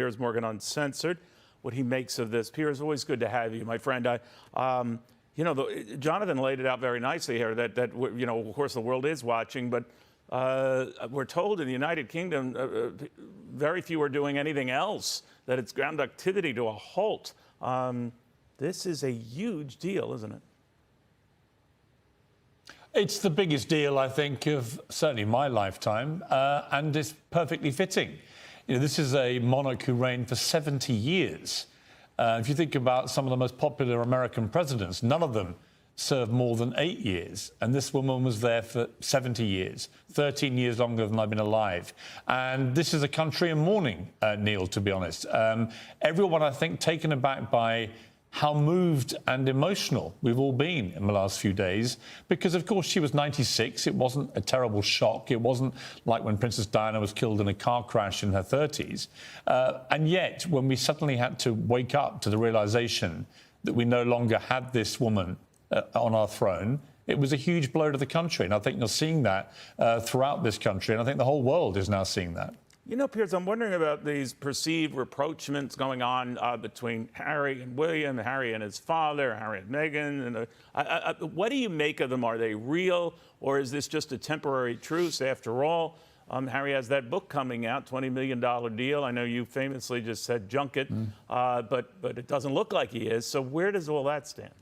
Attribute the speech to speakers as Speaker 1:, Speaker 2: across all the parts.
Speaker 1: Piers Morgan Uncensored, what he makes of this. Piers, always good to have you, my friend. Jonathan laid it out very nicely here that of course, the world is watching, but we're told in the United Kingdom very few are doing anything else, that it's ground activity to a halt. This is a huge deal, isn't it?
Speaker 2: It's the biggest deal, I think, of certainly my lifetime, and it's perfectly fitting. This is a monarch who reigned for 70 years. If you think about some of the most popular American presidents, none of them served more than 8 years. And this woman was there for 70 years, 13 years longer than I've been alive. And this is a country in mourning, Neil, to be honest. Everyone, I think, taken aback by how moved and emotional we've all been in the last few days, because, of course, she was 96. It wasn't a terrible shock. It wasn't like when Princess Diana was killed in a car crash in her 30s. And yet, when we suddenly had to wake up to the realization that we no longer had this woman on our throne, it was a huge blow to the country. And I think you're seeing that throughout this country. And I think the whole world is now seeing that.
Speaker 1: Piers, I'm wondering about these perceived rapprochements going on between Harry and William, Harry and his father, Harry and Meghan. And what do you make of them? Are they real, or is this just a temporary truce? After all, Harry has that book coming out, $20 million deal. I know you famously just said junket, but it doesn't look like he is. So where does all that stand?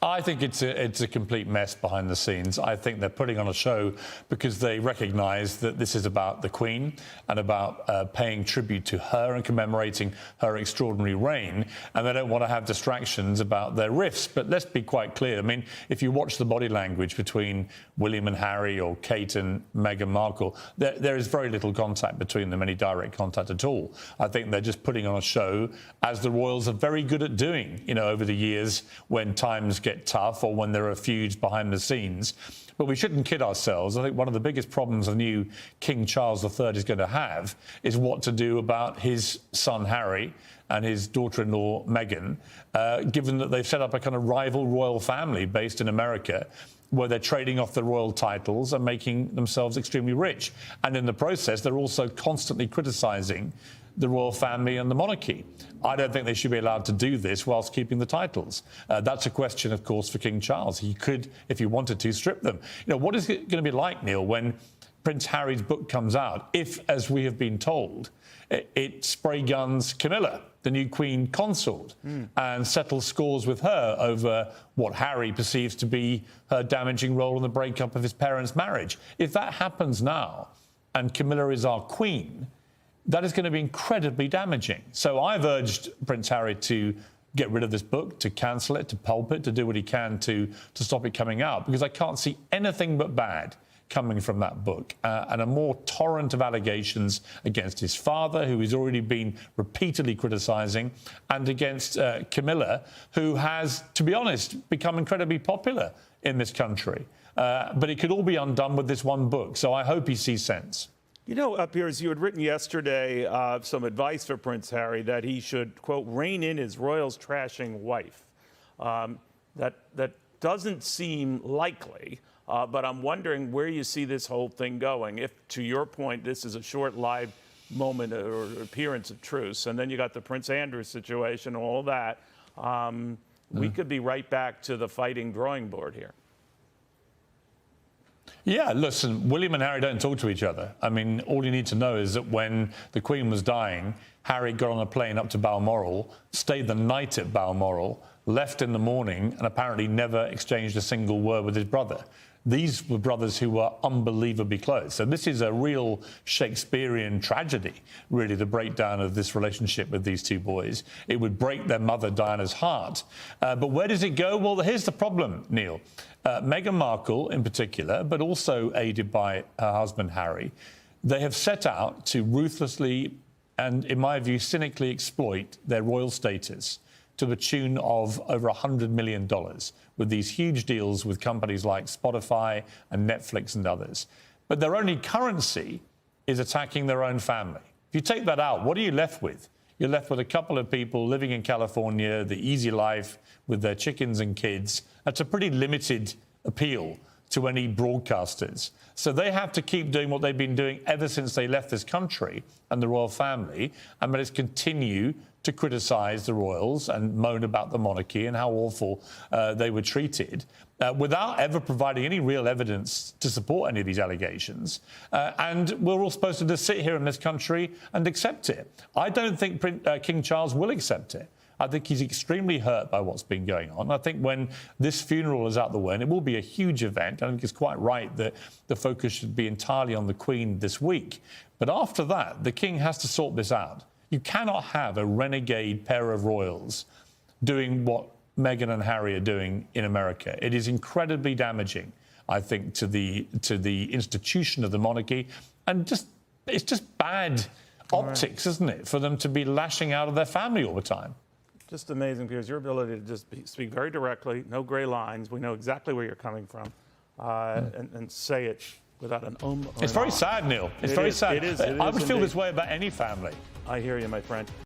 Speaker 2: I think it's a complete mess behind the scenes. I think they're putting on a show because they recognise that this is about the Queen and about paying tribute to her and commemorating her extraordinary reign, and they don't want to have distractions about their rifts. But let's be quite clear. I mean, if you watch the body language between William and Harry or Kate and Meghan Markle, there is very little contact between them, any direct contact at all. I think they're just putting on a show, as the royals are very good at doing, over the years when times get tough or when there are feuds behind the scenes. But we shouldn't kid ourselves. I think one of the biggest problems the new King Charles III is going to have is what to do about his son Harry and his daughter-in-law Meghan, given that they've set up a kind of rival royal family based in America, where they're trading off the royal titles and making themselves extremely rich. And in the process, they're also constantly criticising the royal family and the monarchy. I don't think they should be allowed to do this whilst keeping the titles. That's a question, of course, for King Charles. He could, if he wanted to, strip them. What is it going to be like, Neil, when Prince Harry's book comes out, if, as we have been told, it spray guns Camilla, the new Queen consort, and settles scores with her over what Harry perceives to be her damaging role in the breakup of his parents' marriage? If that happens now, and Camilla is our Queen, that is going to be incredibly damaging. So I've urged Prince Harry to get rid of this book, to cancel it, to pulp it, to do what he can to stop it coming out, because I can't see anything but bad coming from that book, and a more torrent of allegations against his father, who he's already been repeatedly criticising, and against Camilla, who has, to be honest, become incredibly popular in this country. But it could all be undone with this one book, so I hope he sees sense.
Speaker 1: Piers, you had written yesterday some advice for Prince Harry that he should, quote, rein in his royals trashing wife. That doesn't seem likely, but I'm wondering where you see this whole thing going. If, to your point, this is a short-lived moment or appearance of truce, and then you got the Prince Andrew situation, all that, we could be right back to the fighting drawing board here.
Speaker 2: Yeah, listen, William and Harry don't talk to each other. I mean, all you need to know is that when the Queen was dying, Harry got on a plane up to Balmoral, stayed the night at Balmoral, left in the morning, and apparently never exchanged a single word with his brother. These were brothers who were unbelievably close. So this is a real Shakespearean tragedy, really, the breakdown of this relationship with these two boys. It would break their mother, Diana's, heart. But where does it go? Well, here's the problem, Neil. Meghan Markle, in particular, but also aided by her husband, Harry, they have set out to ruthlessly and, in my view, cynically exploit their royal status to the tune of over $100 million with these huge deals with companies like Spotify and Netflix and others. But their only currency is attacking their own family. If you take that out, what are you left with? You're left with a couple of people living in California, the easy life with their chickens and kids. That's a pretty limited appeal to any broadcasters. So they have to keep doing what they've been doing ever since they left this country and the royal family, and let's continue to criticise the royals and moan about the monarchy and how awful they were treated without ever providing any real evidence to support any of these allegations. And we're all supposed to just sit here in this country and accept it. I don't think King Charles will accept it. I think he's extremely hurt by what's been going on. I think when this funeral is out the way, and it will be a huge event, I think it's quite right that the focus should be entirely on the Queen this week. But after that, the King has to sort this out. You cannot have a renegade pair of royals doing what Meghan and Harry are doing in America. It is incredibly damaging, I think, to the institution of the monarchy, and it's just bad optics, isn't it, for them to be lashing out at their family all the time.
Speaker 1: Just amazing, because your ability to just speak very directly, no gray lines. We know exactly where you're coming from, and say it without an or
Speaker 2: It's
Speaker 1: an
Speaker 2: very
Speaker 1: ah.
Speaker 2: sad, Neil. It's very sad.
Speaker 1: It is
Speaker 2: I would feel
Speaker 1: indeed.
Speaker 2: this way about any family.
Speaker 1: I hear you, my friend.